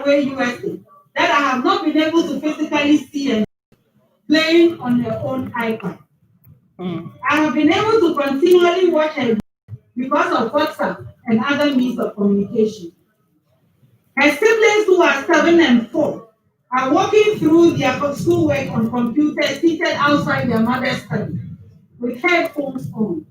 away USA that I have not been able to physically see and playing on their own iPad. I have been able to continually watch her because of WhatsApp and other means of communication. Her siblings who are 7 and 4 are walking through their schoolwork on computers seated outside their mother's study with headphones on.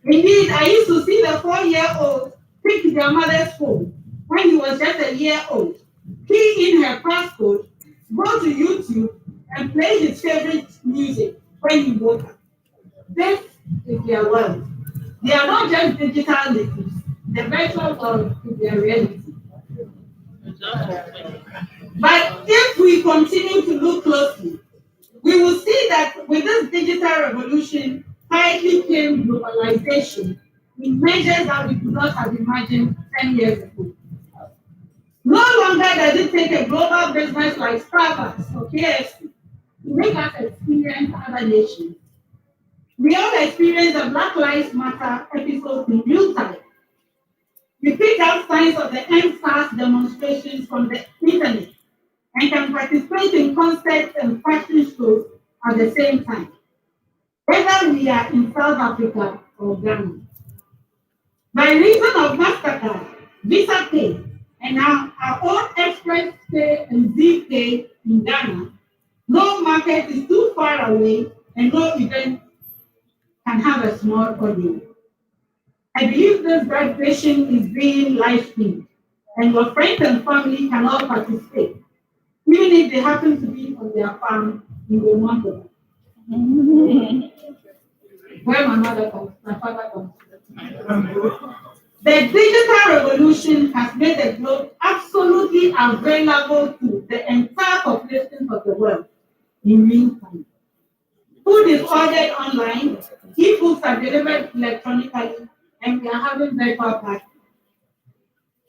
Indeed, I used to see the 4-year-old pick their mother's phone when he was just a year old, key in her passcode, go to YouTube, and play his favorite music when he woke up. This is their world. They are not just digital natives, the virtual world is their reality. But if we continue to look closely, we will see that with this digital revolution quietly came globalization in measures that we could not have imagined 10 years ago. No longer does it take a global business like Starbucks or KFC to make us experience other nations. We all experience the Black Lives Matter episode in real time. We pick up signs of the end-SARS demonstrations from the internet and can participate in concerts and fashion shows at the same time, whether we are in South Africa or Ghana. By reason of MasterCard, Visa Pay, and our own Express Pay and ZPay in Ghana, no market is too far away and no event can have a small audience. I believe this graduation is being live streamed, and your friends and family can all participate, even if they happen to be on their farm in the mountains. Where my father comes. The digital revolution has made the globe absolutely available to the entire population of the world in real time. Food is ordered online, e-books are delivered electronically, and we are having virtual parties.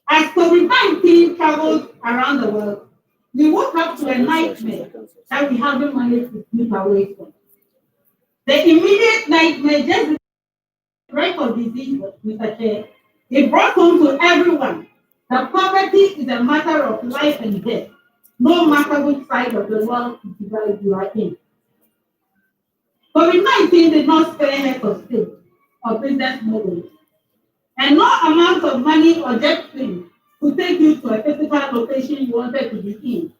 As COVID-19 travels around the world, we woke up to a nightmare that we haven't managed to sleep away from. The immediate nightmare, just the threat of disease, Mr. Chair, it brought home to everyone that poverty is a matter of life and death, no matter which side of the world you are in. COVID-19 did not spare heads of state or business models, and no amount of money or jet plane could take you to a physical location you wanted to be in,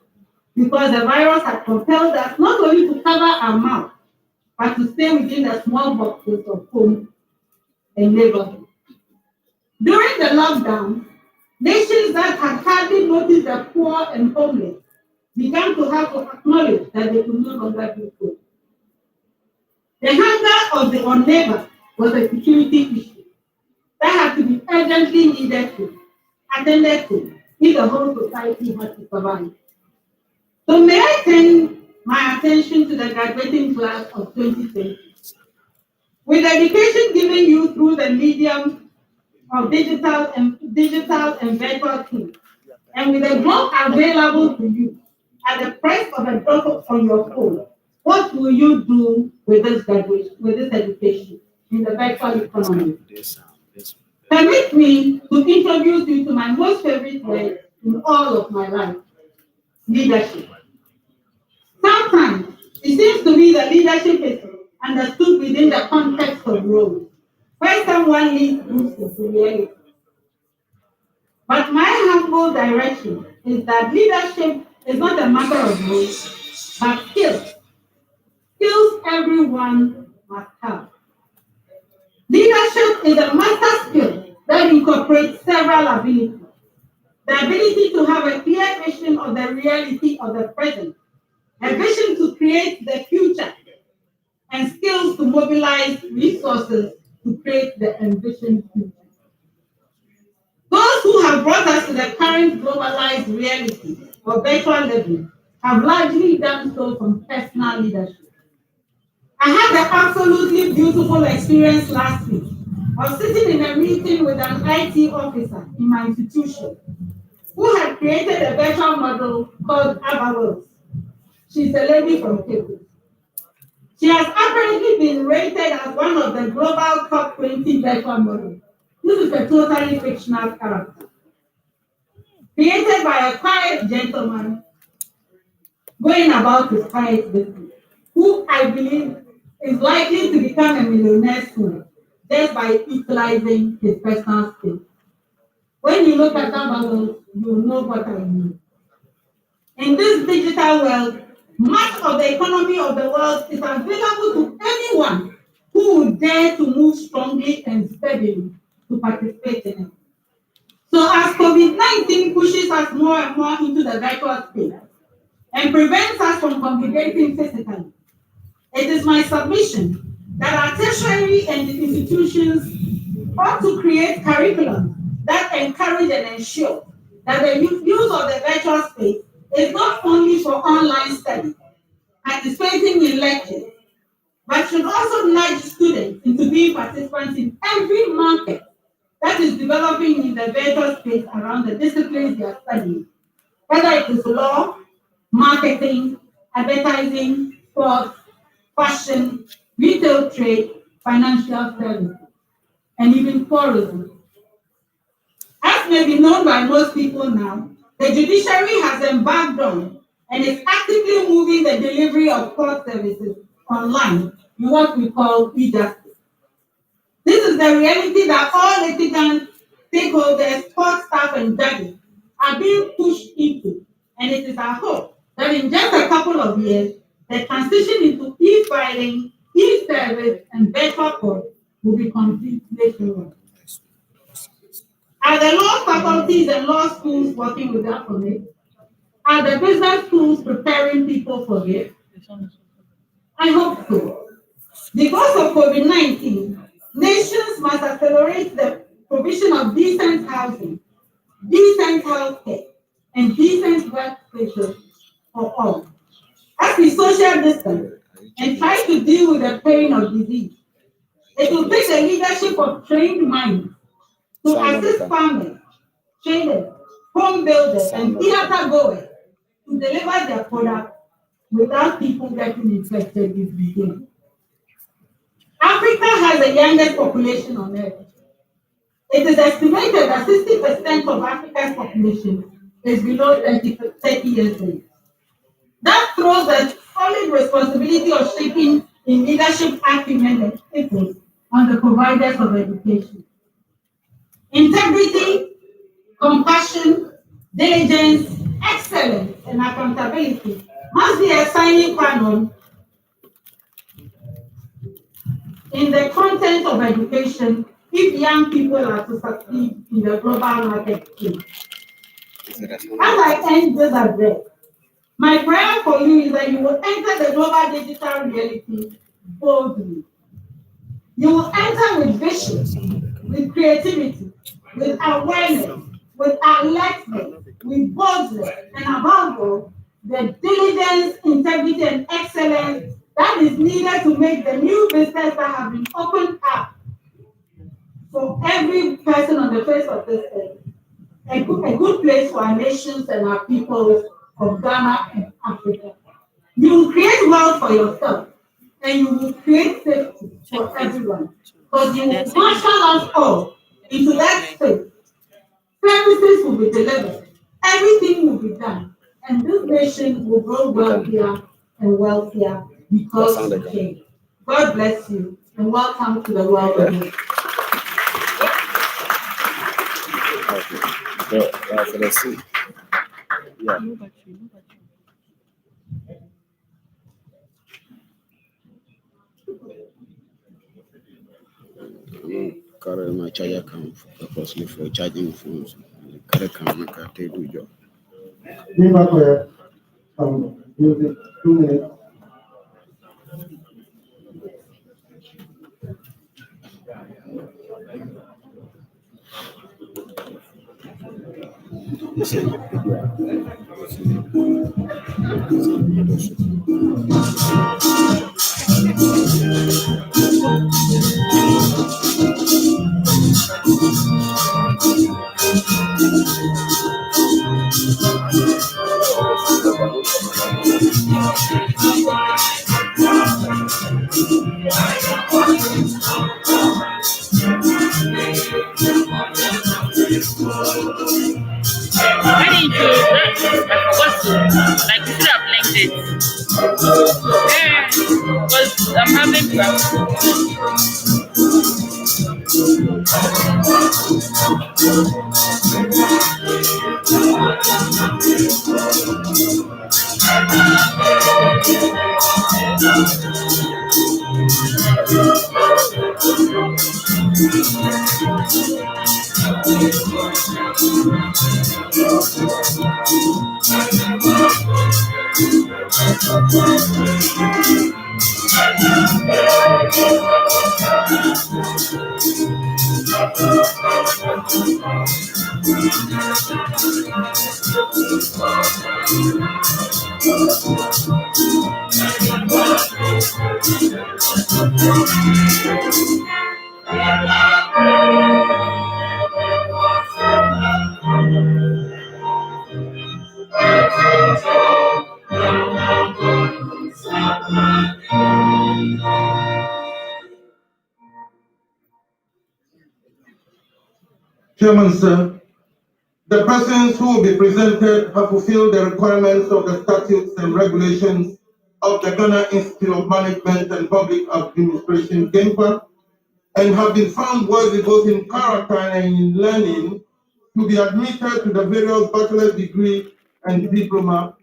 because the virus had compelled us not only to cover our mouth, but to stay within the small boxes of homes and neighborhoods. During the lockdown, nations that had hardly noticed the poor and homeless began to have to acknowledge that they could no longer do so. The hunger of the neighbor was a security issue that had to be urgently attended to if the whole society had to survive. So may I turn my attention to the graduating class of 2020. With education given you through the medium of digital and virtual tools, and with the globe available to you at the price of a drop on your phone, what will you do with this graduation, with this education in the virtual economy? Permit me to introduce you to my most favorite word in all of my life: leadership. Sometimes it seems to me that leadership is understood within the context of roles, where someone leads groups into reality. But my humble direction is that leadership is not a matter of roles, but skills. Skills everyone must have. Leadership is a master skill that incorporates several abilities. The ability to have a clear vision of the reality of the present, a vision to create the future, and skills to mobilize resources to create the envisioned future. Those who have brought us to the current globalized reality of virtual living have largely done so from personal leadership. I had the absolutely beautiful experience last week of sitting in a meeting with an IT officer in my institution who had created a virtual model called Abalos. She's a lady from Cape. She has apparently been rated as one of the global top 20 virtual models. This is a totally fictional character. created by a quiet gentleman going about his quiet business, who I believe is likely to become a millionaire soon just by utilizing his personal skills. When you look at that bubble, you will know what I mean. In this digital world, much of the economy of the world is available to anyone who would dare to move strongly and steadily to participate in it. So as COVID-19 pushes us more and more into the virtual space and prevents us from congregating physically, it is my submission that our tertiary and institutions ought to create curriculum that encourage and ensure that the use of the virtual space is not only for online study, participating in lectures, but should also nudge students into being participants in every market that is developing in the virtual space around the disciplines they are studying, whether it is law, marketing, advertising, sports, fashion, retail trade, financial services, and even tourism. As may be known by most people now, the judiciary has embarked on and is actively moving the delivery of court services online in what we call e-justice. This is the reality that all litigants, stakeholders, court staff, and judges are being pushed into, and it is our hope that in just a couple of years, the transition into e-filing, e-service, and virtual court will be complete nationwide. Are the law faculties and law schools working with that commit? Are the business schools preparing people for this? I hope so. Because of COVID-19, nations must accelerate the provision of decent housing, decent healthcare, and decent workplaces for all. As we social distance and try to deal with the pain of disease, it will take the leadership of trained minds to assist farmers, traders, home builders, and theater goers to deliver their product without people getting infected with disease. Africa has the youngest population on earth. It is estimated that 60% of Africa's population is below 30 years old. That throws a solid responsibility of shaping in leadership acumen and ethics on the providers of education. Integrity, compassion, diligence, excellence, and accountability must be a sine qua non in the content of education if young people are to succeed in the global marketplace. As I end this address, my prayer for you is that you will enter the global digital reality boldly. You will enter with vision, with creativity, with awareness, with alertness, with boldness, and above all, the diligence, integrity, and excellence that is needed to make the new business that have been opened up for every person on the face of this earth a good place for our nations and our peoples of Ghana and Africa. You will create wealth for yourself and you will create safety for everyone. Because you will marshal us all into that space. Services will be delivered, everything will be done, and this nation will grow wealthier and wealthier because you came. God bless you and welcome to the world of music. For the seat. Yeah. Carry my charger come purposely for charging phones. Carry come take do job. Gimpa music 2 minutes. Because I'm having problems. Chairman, sir, the persons who will be presented have fulfilled the requirements of the statutes and regulations of the Ghana Institute of Management and Public Administration, Gimpa, and have been found worthy both in character and in learning to be admitted to the various bachelor's degree and diploma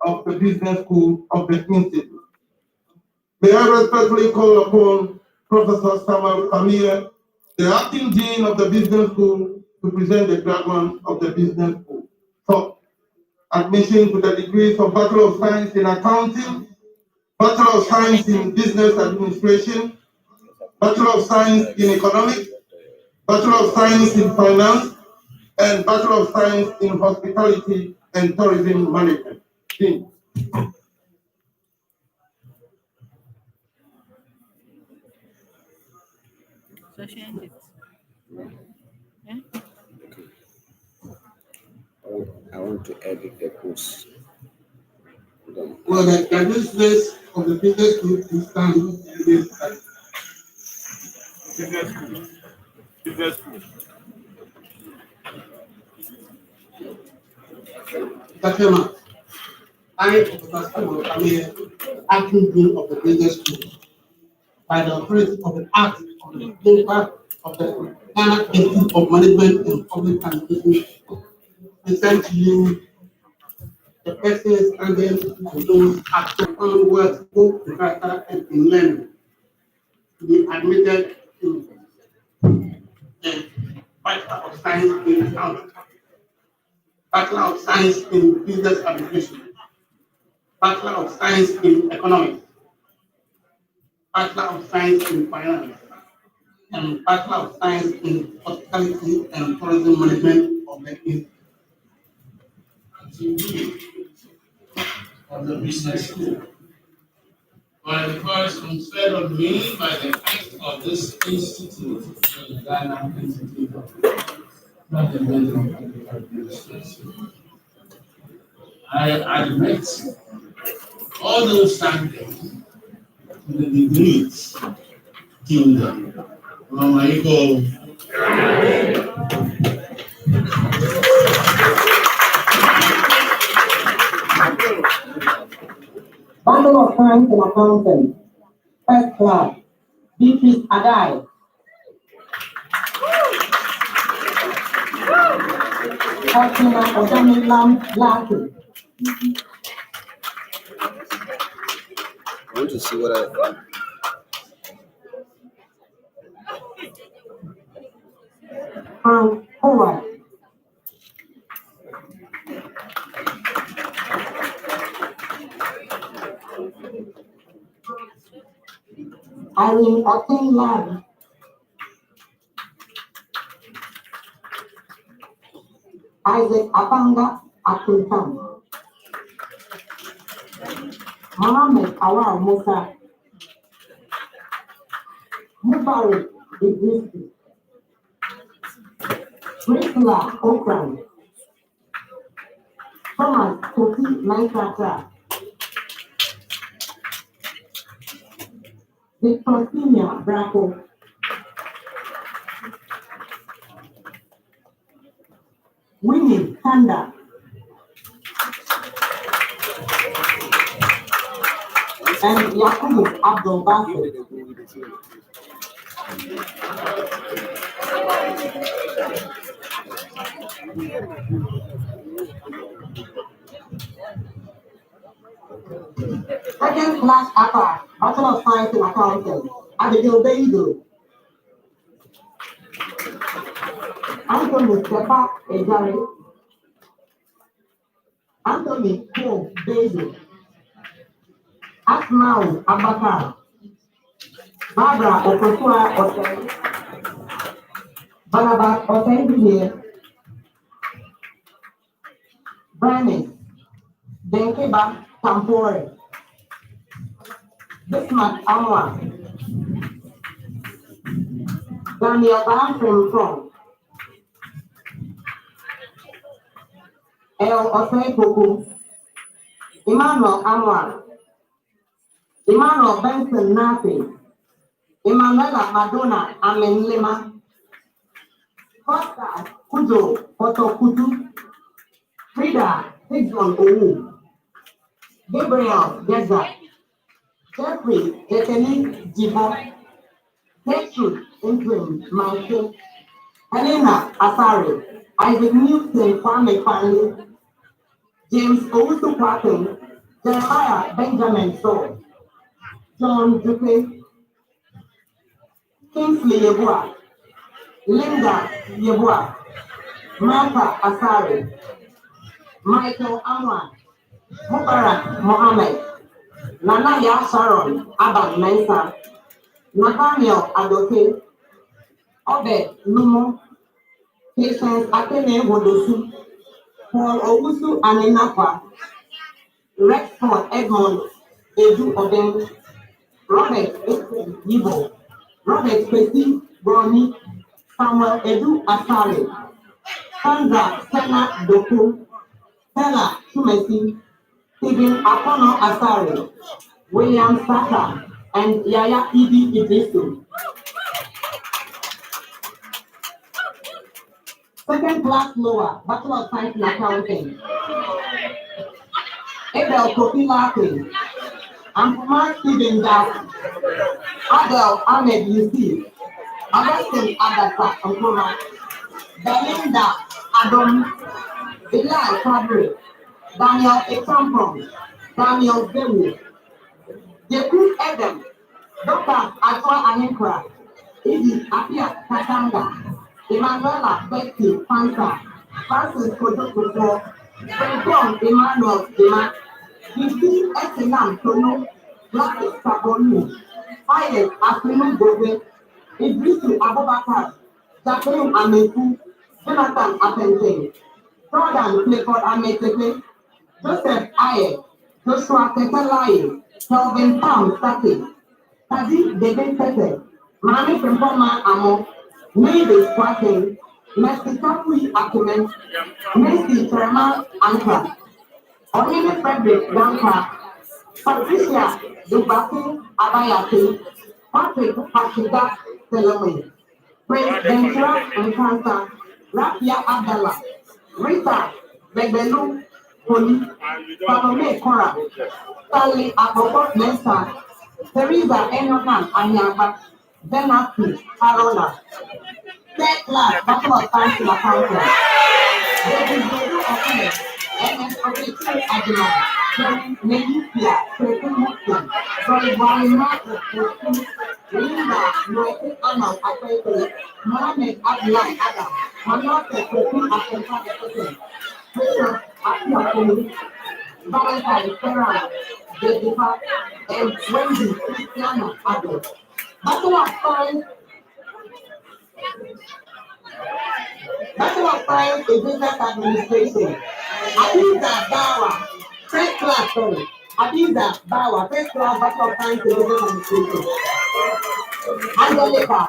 of the business school of the institute. May I respectfully call upon Professor Samuel Kamia, the acting dean of the business school, to present the graduates of the business school for admission to the degrees of Bachelor of Science in Accounting, Bachelor of Science in Business Administration, Bachelor of Science in Economics, Bachelor of Science in Finance, and Bachelor of Science in Hospitality and Tourism Management. Dean. So change it. Yeah? I want to edit the post. Well, the business of the business group is done. Business school. Chairman, I, Professor Samuel Kamia, acting dean of the business school, by the authority of the Act of the Gimpa of the Ghana Institute of Management and Public Administration, present to you the persons and those acting on work both in character and in learning to be admitted to the Bachelor of Science in Accounting, Bachelor of Science in Business Administration, Bachelor of Science in Economics, Bachelor of Science in Finance, and Bachelor of Science in Hospitality and Tourism Management of the Institute of the Business School. By the course conferred on me by the Act of this Institute, the Ghana Institute of Management and Public Administration, I admit all those standing to the degrees kingdom. Bundle of Science in Accounting, first class, Beatrice Adai. Fatima Odamilam Lati. I want to see what I. Howard. Irene Otenlab. Isaac Abanga Akuntam. Mohammed Awar Musa. Mubarak Idrisi. Priscilla Okran. Thomas Koti Naikata. Victor Senior Braco. Winnie Kanda. and Yakubu Abdul Basit. Second class upper, Bachelor of Science in Accounting, Abigail Beido. Anthony Sepa Ejari. Anthony Cole Beido. Asmau Abakar. Barbara Okosua Oteng. Barnabas Oteng. Bernice Denkeba Tampore. Bismarck Amwa. Daniel Bafrim from El Osei Poku. Emmanuel Amwa. Emmanuel Benson Nafi. Emanuela Madonna Amen Lima. Costa Kujo Otokutu. Frida Higson Owu. Gabriel Geza. Jeffrey Eteni Jibo. Gertrude Interim Manke. Helena Asari. Isaac Newton Kwame Kwanle. James Owusu Kwakin. Jeremiah Benjamin Saul. John Dupe. Kingsley Yebua. Linda Yebua. Martha Asari. Michael Amwan. Mubarak Mohammed. Nanaya Sharon Aban Mensa. Nathaniel Adoke. Obed Lumo. Patience Akene Wodosu. Paul Owusu Aninakwa. Rexford Edmond Edu Oden. Robert Yibo. Robert Kwesi Brony. Samuel Edu Asari. Sandra Sena Doku. Stella Chumesi. Stephen Akono Asari. William Saka. And Yaya Ibi Idrisu. Second class lower, Bachelor of Science in Accounting. Abel Kopilake. Ampuma Stephen Das. Abel Ahmed Yusuf. Augustine Adasa Ankoma. Belinda Adom. Eli Kadri. Daniel Ekampong. Daniel Zewu. Jeku Edem. Dr. Atwa Anikra. Idi Apia Katanga. Emanuela Betty Panta. Francis Kodokufo. Franklin Emmanuel Dema. Bibi Esinam Tono. Gladys Sabonu. Fayez Afinu Gobe. Idrisu Abubakar. Jacqueline Amefu. Jonathan Apente. Jordan Clifford Ameteke. Joseph Aye. Joshua Tetelaye. Kelvin Tam Saki. Tadi Dede Tete. Mami Pempoma Amo. Mavis Kwakin. Mercy Kapui Akumen. Mercy Terma Anka. Onime Frederick Danka. Patricia Dubaki Abayati. Patrick Patriga Seleme. Praise Ventura Nkanta. Rafia Abdallah. Rita Bebelu Poli. Salome Kora. Stanley Aboko Mensa. Teresa Enohan Anyaba. Benaki Carola. Third class Bachelor of Science in Accounting. David Bedu Okene. MS Okechi Adima. Melissa Krekumukun. Joy Walima Krekum. Linda Noete Anna Akwete. Mohamed Abdullah Adam. Manote Krekum Akweta Ekete. Bishop Akiakumi. Valentine Ferran. Dedipa. And Wendy Christiana Ado. Bachelor of Science in Business Administration. Adiza Bawa, first class, sorry. Adiza Bawa, first class Bachelor of Science in Business Administration. Angelica,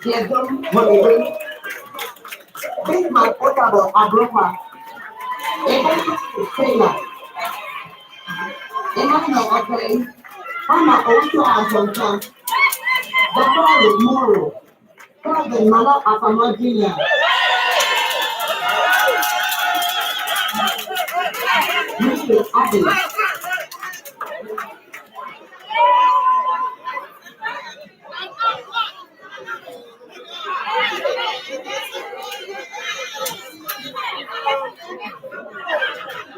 Diedom Molewe. Bismarck Otabo Abropa. Ebonto Taylor. Emmanuel Okwei. Hannah Ocho Azonta. Zafari Moro. Calvin Malo Afamo Jr. Mr. Abbey.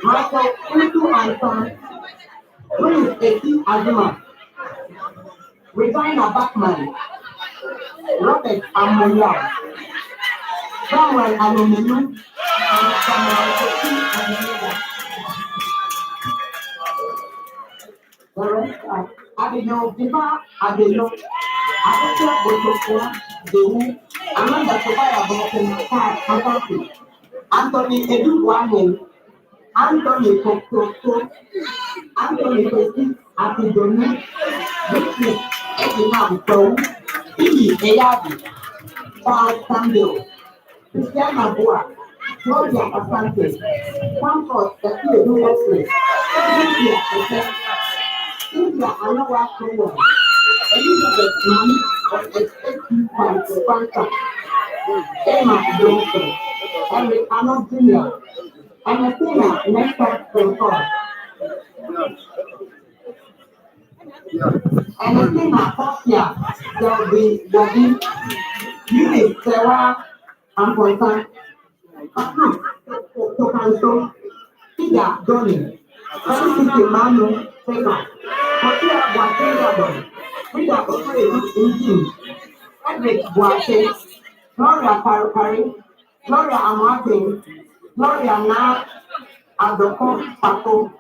Michael Utu and Son, Prince Eti Azuma, Regina Bachman, Robert Amoya, Samuel Alomenu, and Samuel Eti Azuma. The rest are Abino Gimpa, Abino, Abino Botokwa, Dewu, Amanda Tobaya Bokin, Kataki, Anthony Eduwahin, Anthony Kokoko, Anthony Pesi, Abidoni, Richard Edinam Crow, Ibi Eyabi, Charles Campbell, Christiana Boa, Claudia Asante, Comfort, the Few Wesley, Cynthia Eke, Cynthia Anawa Crowell, Elizabeth Mami of XXP Quanta, Emma Johnson, Eric Arnold Jr., and Athena Nesta Frankfurt. And Athena Sophia, Delby, Eunice Sewa, and Pontan, Tokanto, Ida Donny, Felicity Manu, Sega, Kotia Boateng, Rita Okere Injin, Edric Boateng, Gloria Paripari, Gloria Amoating, Gloria Na Adoko Paco,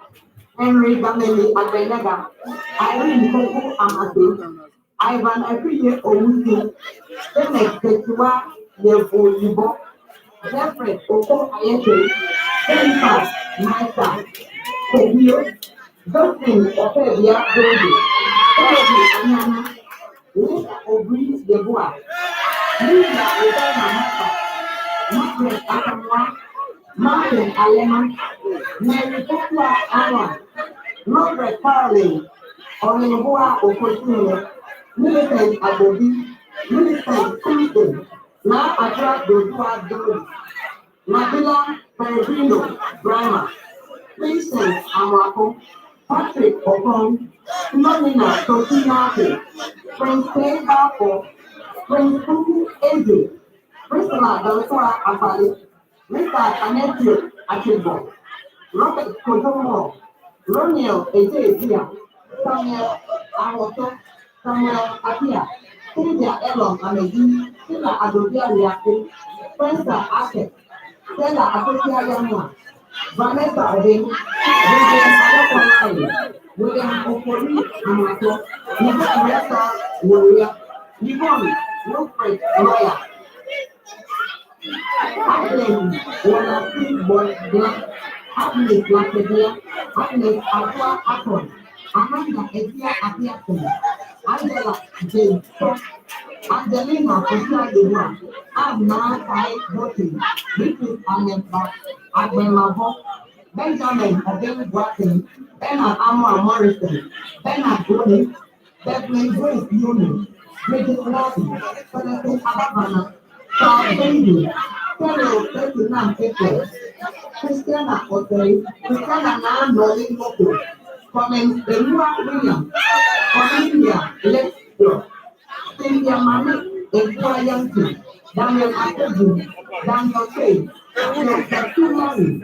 Henry Gameli Abenega, Irene Koko Amate, Ivan Apriye Owusi, Demek Ketua Yevo Yibo, Jeffrey Oko Ayete, Jennifer Maita, Kobio, Josephine Opevia Dodi, Kennedy Anyana, Lisa Obri Yeboa, Lisa Obama Mata, Margaret Akamwa, Martin Alema, Mary Kokwa Awa, Margaret Caroline, Olenboa Okotunle, Millicent Abobi, Millicent Simpson, Na Adra Dodua Dodi, Nabila Peregrino Brahma, Vincent Amwako, Patrick Okon, Philomena Tosinati, Prince Clay Bafo, Prince Kuku Eze, Priscilla Delatoa Afali, Mr. Anetio Achibo, Robert Kodomo, Romeo Ezezia, Samuel Awoto, Samuel Apia, Cynthia Elon Amedi, Sila Adobia Liaku, Spencer Ake, Stella Akosia Yamua, Vanessa Odin, William Ayokolai, William Okori Amato, Vanessa Warrior, Yvonne Wilfred Maya, Agnes Wanasi Black, Agnes Lakedia, Agnes Aqua Akon, Amanda Etia Apiaton, Angela James, Angelina Kosia Dewa, Abna Kai Boti, Mrs. Agbenlavo, Benjamin Obeng Watson, Bernard Amor Morrison, Bernard Goni, Beverly Grace Uni, Bridget Lawson, Celestine Ababana, Charles Baby, Carol President April, Christiana Oteri, Christiana Nan Nolin Moko, Collins Benua William, Cornelia Lexter, Cynthia Mani, Ekwa Yankee, Daniel Akeju, Daniel Kay, Dr. Mary,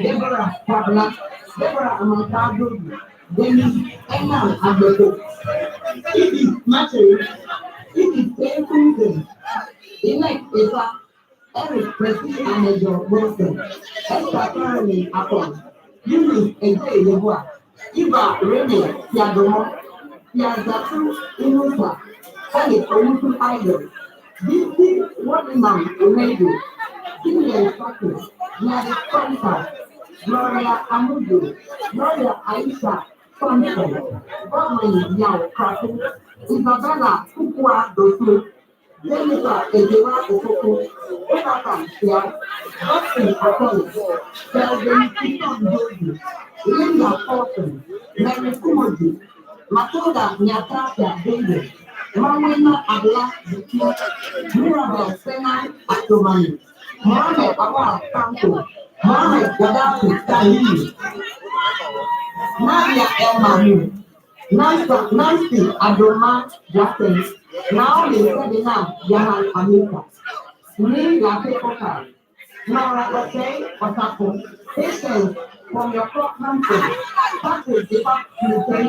Deborah Kabla, Deborah Amontado, Dennis Enan Agbeko, Ibi Matthew, Ibi Tayfunzen, Elect Esa, Eric Presi Amejo Wilson, Esther Caroline Akon, Eunice Eze Yeboah, Iba Rene Tiadomo, Tiazatu Inusa, Eric Owusu Idol, DC Wadimam Omedo, Julian Fakis, Nyadi Kwanta, Gloria Amudu, Gloria Aisha Thompson, Godwin Yao Krafu, Isabella Kukwa Dosu, Jennifer Ejewa Okoko, Jonathan Sia, Austin Akoli, Kelvin Kiton Joji, Linda Fulton, Mary Kumoji, Matilda Nyatasha David, Rowena Abla Buki, Mirabel Sena Atomani, Mohamed Awal Kanto, Mohamed Gaddafi Tahiri, Nadia El Mahmoud, Nancy Adoma Jackson, Naomi Sebina Yahan Amika, Lee Lapekoka, Nora Ote Otako, Patience from your problem to practice the fact you can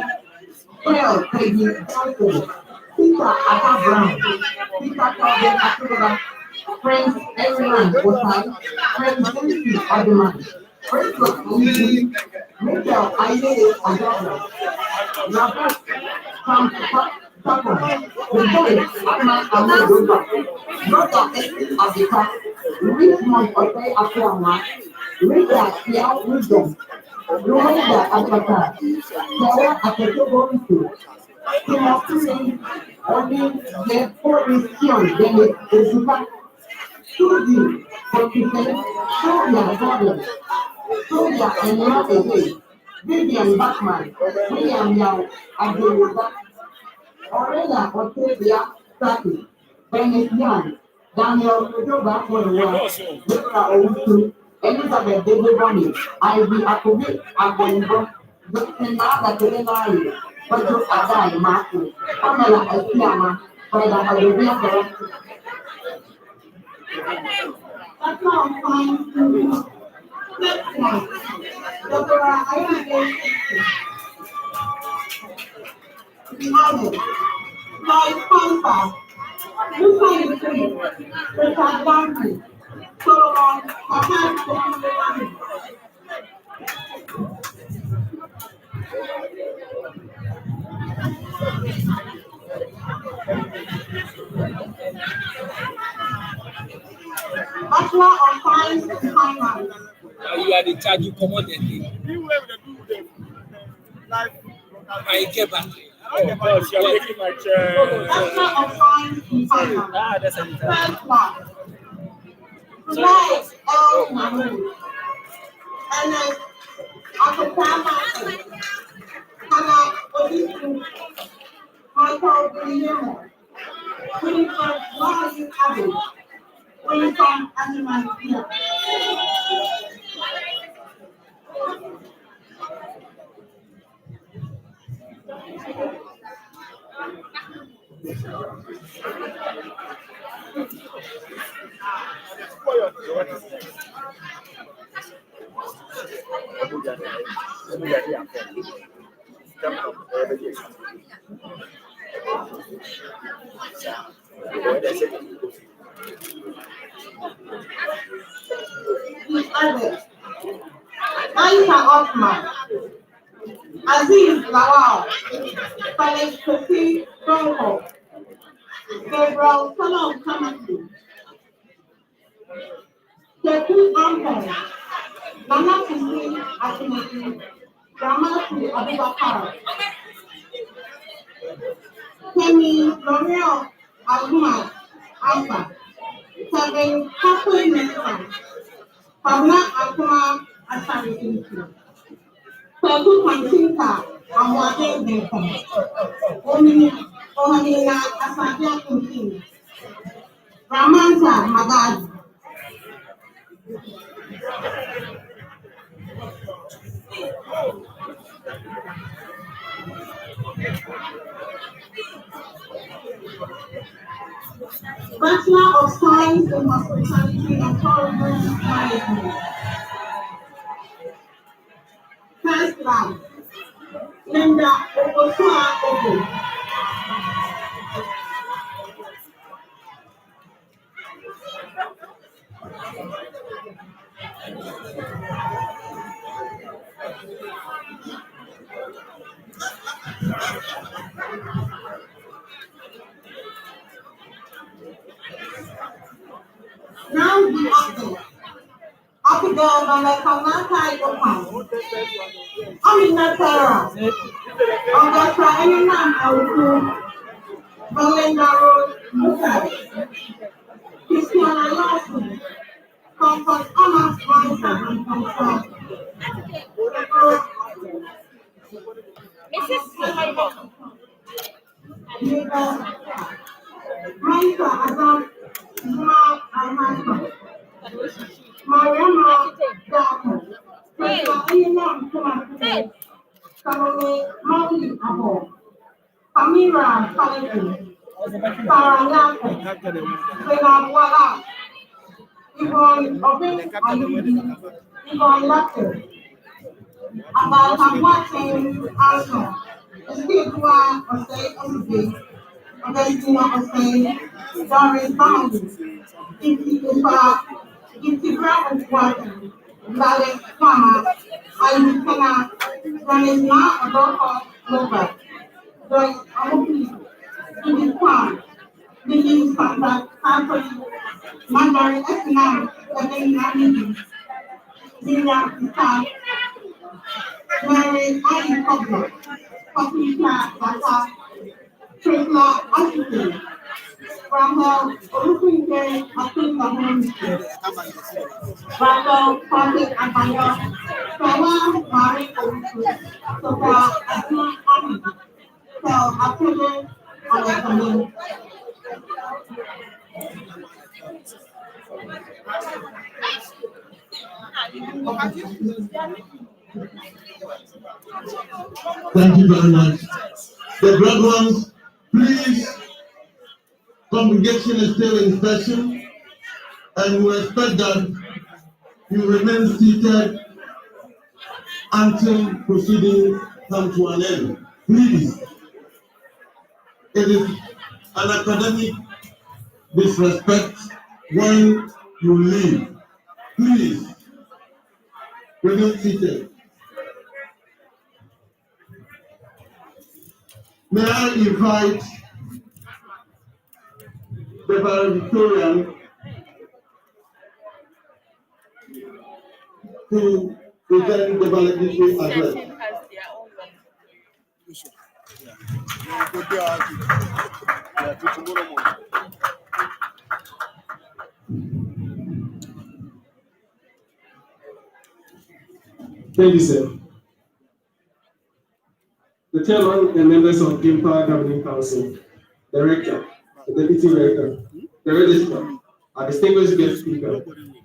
tell Peggy Johnson, Peter Akka Brown, Peter Calvin Akinola, Friends everyone was Friends Lucy Ademan, Rachel Lucy, Rachel Aye Adabra, Robert Sam Tapon, Rejoice Atman Amadova, Roger Esti Abika, Richmond Ote Akuama, Rita Yao Wisdom, Rwanda Abaka, Yawa Aketobo Timothy Oni the Forestian Dennis Ozuka, Suzy Fortifen, Sylvia Gordon, Sylvia and Mother Vivian Bachman, William Yao Adewoga, Aurelia Otavia Sati, Dennis Young, Daniel Udoba Fodowa, Nicola Owusu, Elizabeth David Bonnie, Ivy Akobi Agbonbo, Justin Nada Telenari, Pedro Adai Marco, Pamela Esiama, Freda Adovia Correcto. That's not fine. Next one. Dr. Ayane Ado, Lloyd Pampa, Luca Free, Richard Banky, Solomon Kahan, Bachelor of Science in Finance. You are the charge, you come out and I get back. Oh, gosh, you're making my chair. Bachelor of Science in Finance. That's a First class. Tonight, El Mahmoud. Ernest Akopama. Hannah Odisu. Michael Guillermo. Winifred Lawrence Abbey. Winston Animal here. Aisha Osman, Aziz Lawal, Felix Kofi Donko, Gabriel Salom Kamasi, Teku Ampon, Nana Sisi Akinati, Ramasi Abubakar, Kemi L'Oreal Ahmad Alpha, Kevin Kathleen Nelson, Pamela Akuma Asari Teku Kantinka, Amwade Benton, Ohanina Asadia Kunti, Ramanta Magadi. Bachelor of Science in Hospitality and Tourism Management. First class. Linda Okotua Ogo. Now the update. Abigail Balakamaka Opan. Amina Tara. Augusta Elinam Auku. Belinda Rose Musa. Christiana Lawson. Comfort Thomas Weiser and Comfort. Maisa Adam Zuma Almanza. Mariama Dako. Elinam Kumasi. Kamone Maui Abo. Amira Kaleku. Sarah Yako. Sena Wala. Yvonne Obin Alibi. Yvonne Locke, about I'm watching Arsenal. The people are saying everything. Obviously, I'm saying Doris Boundaries. If you grab watching, Valley Farmer, I cannot run is not a local lover. So I'm in this farm. The use contract, company, Mandari Economic, again, not meeting. The time, Mary, I am public. Coffee class, Bata, Tripla, Ashton. From the Olympic Day, I think the home. Bravo, Profit, and Bayo. Sawa, Mari, so far, I feel happy. So I put it on the community. Thank you very much. The graduates, please, congregation is still in session, and we expect that you remain seated until proceedings come to an end. Please, it is an academic disrespect when you leave. Please, remain seated. May I invite the valedictorian to present the valedictory address. Session has their own Thank you, sir. The chairman and members of Gimpa Governing Council, the rector, the deputy rector, the registrar, our distinguished guest speaker,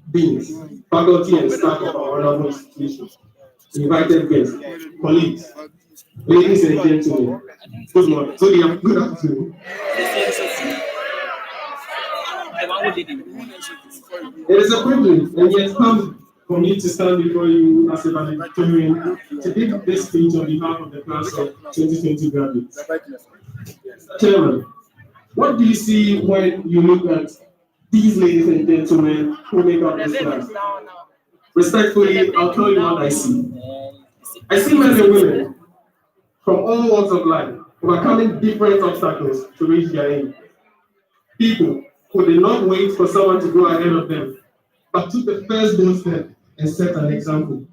deans, faculty and staff of our honorable institutions, invited guests, colleagues, ladies and gentlemen, good morning, good afternoon. It is a privilege and yet humbling for me to stand before you as a valedictorian to give this speech on behalf of the class of 2020 graduates. Chairman, what do you see when you look at these ladies and gentlemen who make up this class? Respectfully, I'll tell you what I see. I see men and women from all walks of life overcoming different obstacles to reach their aim. People who did not wait for someone to go ahead of them, but took the first bold step and set an example.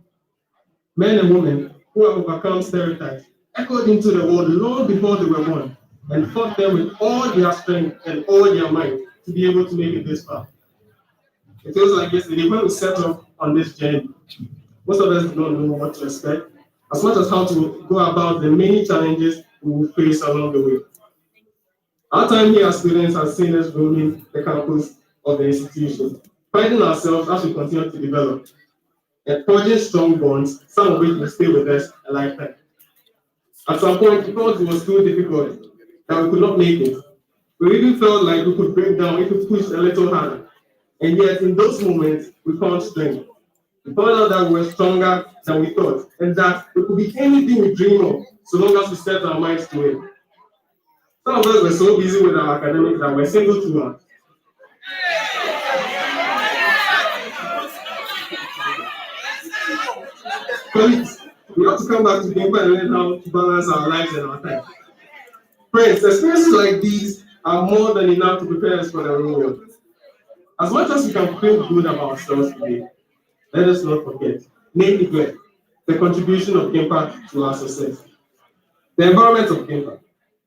Men and women who have overcome stereotypes, echoed into the world long before they were born, and fought them with all their strength and all their might to be able to make it this far. It feels like yesterday when we set off on this journey, most of us do not know what to expect, as much as how to go about the many challenges we will face along the way. Our time here as students has seen us roaming the campus of the institution, finding ourselves as we continue to develop, and forging strong bonds, some of which will stay with us a lifetime. At some point, we thought it was too difficult, that we could not make it. We even felt like we could break down if we pushed a little harder. And yet, in those moments, we found strength. We found out that we were stronger than we thought, and that we could be anything we dream of, so long as we set our minds to it. Some of us were so busy with our academics that we're single too much. Colleagues, we have to come back to Gimpa and learn how to balance our lives and our time. Friends, experiences like these are more than enough to prepare us for the real world. As much as we can feel good about ourselves today, let us not forget, nay neglect, the contribution of Gimpa to our success. The environment of Gimpa,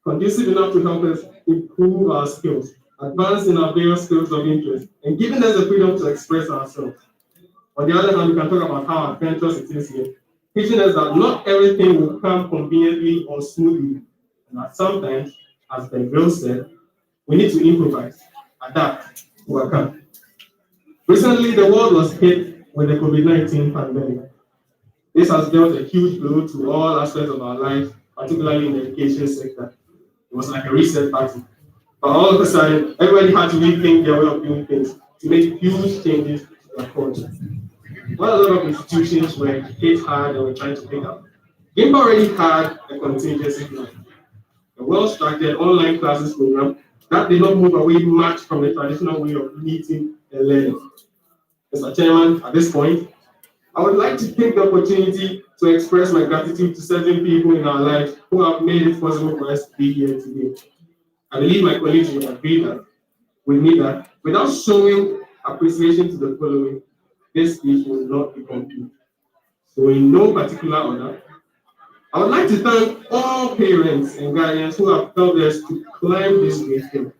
conducive enough to help us improve our skills, advance in our various fields of interest, and giving us the freedom to express ourselves. On the other hand, we can talk about how adventurous it is here, teaching us that not everything will come conveniently or smoothly, and that sometimes, as Ben Grill said, we need to improvise, adapt, overcome. Recently, the world was hit with the COVID-19 pandemic. This has dealt a huge blow to all aspects of our lives, particularly in the education sector. It was like a reset button. But all of a sudden, everybody had to rethink their way of doing things to make huge changes to their culture. while a lot of institutions were hit hard and were trying to pick up, Gimpa already had a contingency plan, a well-structured online classes program that did not move away much from the traditional way of meeting and learning. Mr. Chairman, at this point, I would like to take the opportunity to express my gratitude to certain people in our lives who have made it possible for us to be here today. I believe my colleagues will agree with me that without showing appreciation to the following, this speech will not be complete. So in no particular order, I would like to thank all parents and guardians who have helped us to climb this great hill.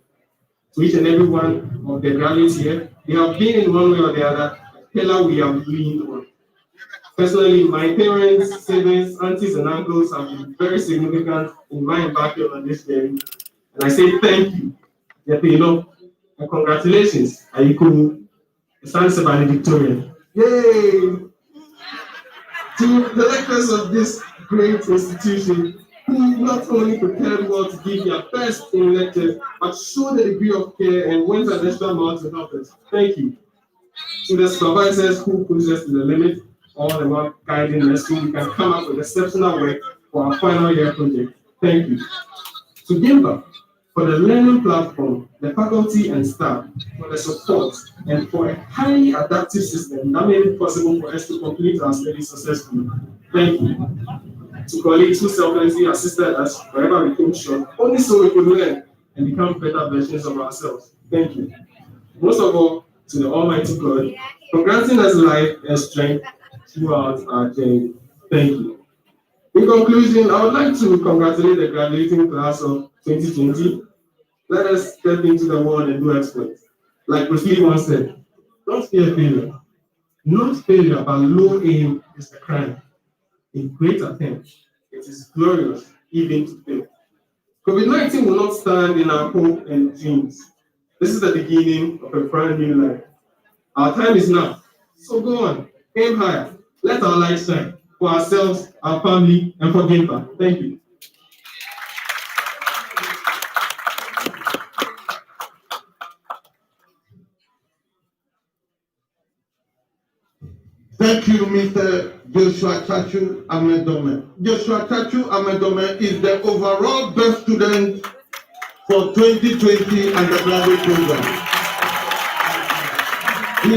To each and every one of the graduates here, they have been in one way or the other a pillar we have leaned on. Personally, my parents, siblings, aunties, and uncles have been very significant in my embarking on this journey. And I say thank you, and congratulations, Ayiku, the San Valedictorian. Yay! To the lecturers of this great institution, who not only prepared well to give their best in lectures, but showed a degree of care and went an extra mile to help us. Thank you. To the supervisors who pushed us to the limit, all about guiding us so we can come up with exceptional work for our final year project. Thank you. To Gimpa, for the learning platform, the faculty and staff, for the support, and for a highly adaptive system that made it possible for us to complete our studies successfully. Thank you. To colleagues who selflessly assisted us wherever we came short, only so we could learn and become better versions of ourselves. Thank you. Most of all, to the Almighty God, for granting us life and strength throughout our journey. Thank you. In conclusion, I would like to congratulate the graduating class of 2020. Let us step into the world and do exploits. Like Bruce Lee once said, don't fear failure. Not failure, but low aim is the crime. A great attempt, it is glorious even to fail. COVID-19 will not stand in our hope and dreams. This is the beginning of a brand new life. Our time is now. So go on, aim higher. Let our light shine for ourselves, our family, and for Gimpa. Thank you. Thank you, Mr. Joshua Chachu Amedome. Joshua Chachu Amedome is the overall best student for 2020 undergraduate program. He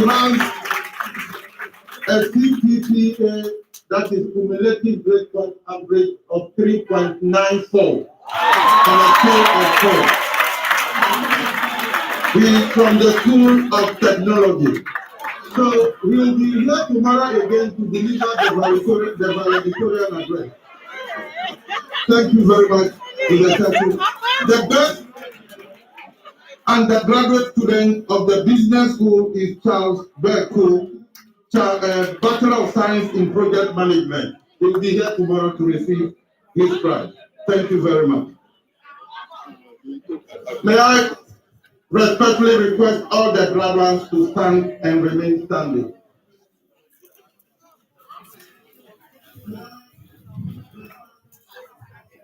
has a CGPA, that is cumulative grade point average of 3.94 on a scale of 4. He is from the School of Technology. So we will be here tomorrow again to deliver the valedictorian address. Thank you very much, Mr. The best undergraduate student of the business school is Charles Berko, Bachelor of Science in Project Management. He will be here tomorrow to receive his prize. Thank you very much. May I respectfully request all the graduates to stand and remain standing.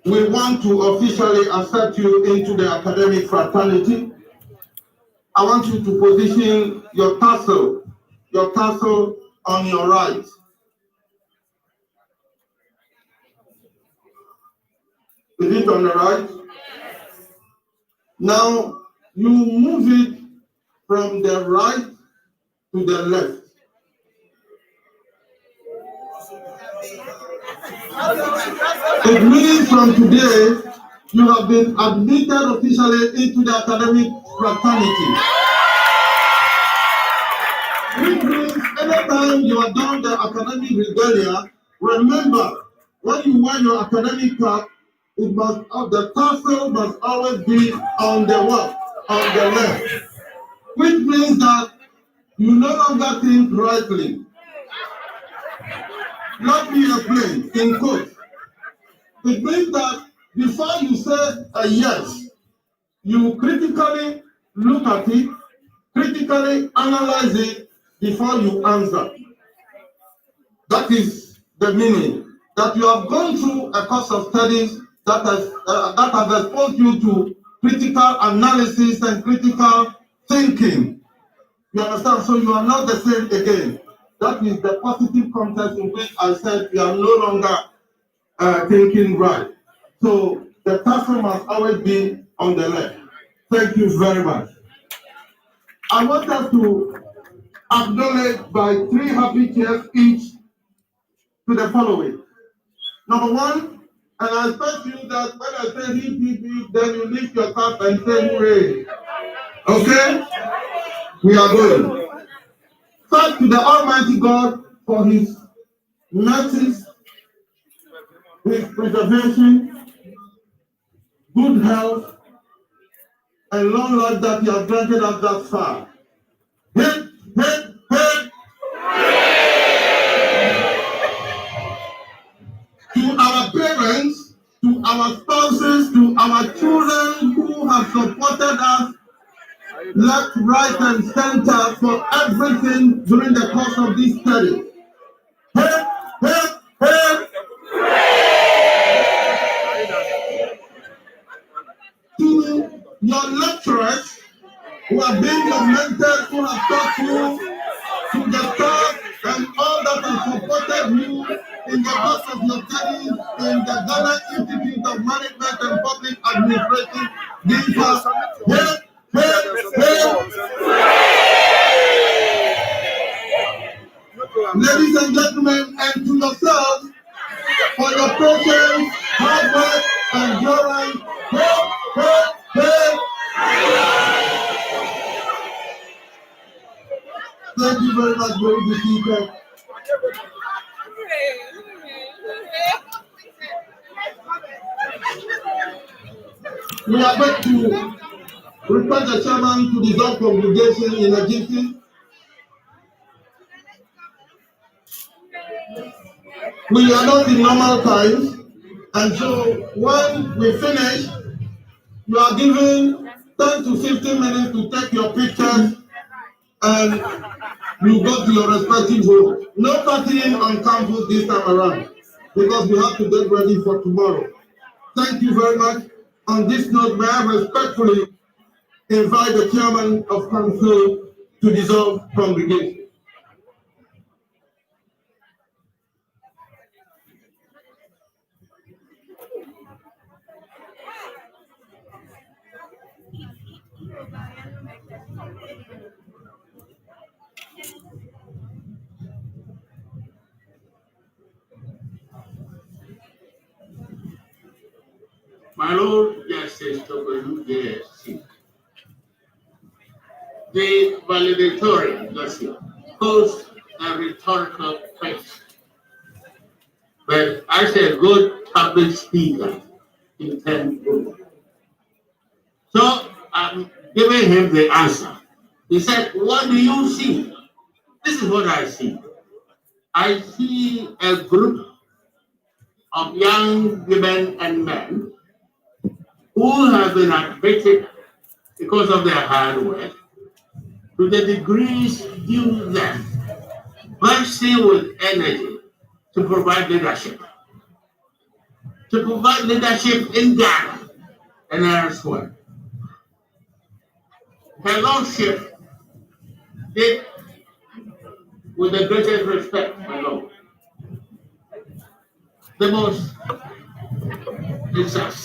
We want to officially accept you into the academic fraternity. I want you to position your tassel on your right. Is it on the right? Now, you move it from the right to the left. It means from today, you have been admitted officially into the academic fraternity. Which means anytime you are done the academic regalia, remember, when you wear your academic cap, it must, the tassel must always be on the what? On the left. Which means that you no longer think rightly. Let me explain in quotes. It means that before you say a yes, you critically look at it, critically analyze it before you answer. That is the meaning, that you have gone through a course of studies that has exposed you to critical analysis and critical thinking. You understand? So you are not the same again. That is the positive context in which I said we are no longer thinking right. So the cursor must always be on the left. Thank you very much. I want us to acknowledge by 3 happy cheers each to the following. Number one, and I expect you that when I say hip, hip, hip, then you lift your cup and say hooray. Okay? We are going. Thank to the Almighty God for His mercies, His preservation, good health, and long life that He has granted us thus far. Hip, hip, hip. To our parents, to our spouses, to our children who have supported us left, right, and center for everything during the course of this study. Hip, hip, hip. To your lecturers who have been your mentors, who have taught you to the staff and all that have supported you in the course of your studies in the Ghana Institute of Management and Public Administration, Gimpa. Hip, hip, hip. Ladies and gentlemen, and to yourselves for your patience, hard work, endurance. Hip, hip, hip. Thank you very much, very good speaker. We are going to request the chairman to dissolve congregation in a jiffy. We are not in normal times, and so when we finish, you are given 10 to 15 minutes to take your pictures and you go to your respective home. No partying on campus this time around because we have to get ready for tomorrow. Thank you very much. On this note, may I respectfully invite the chairman of council to dissolve congregation. My Lord Justice JSC, the valedictorian dossier posed a rhetorical question, but as a good public speaker intend to. So I'm giving him the answer. He said, "What do you see?" This is what I see. I see a group of young women and men who have been admitted because of their hard work to the degrees due them, bursting with energy to provide leadership. To provide leadership in Ghana and elsewhere. Her Lordship did, with the greatest respect, my Lord, the most exact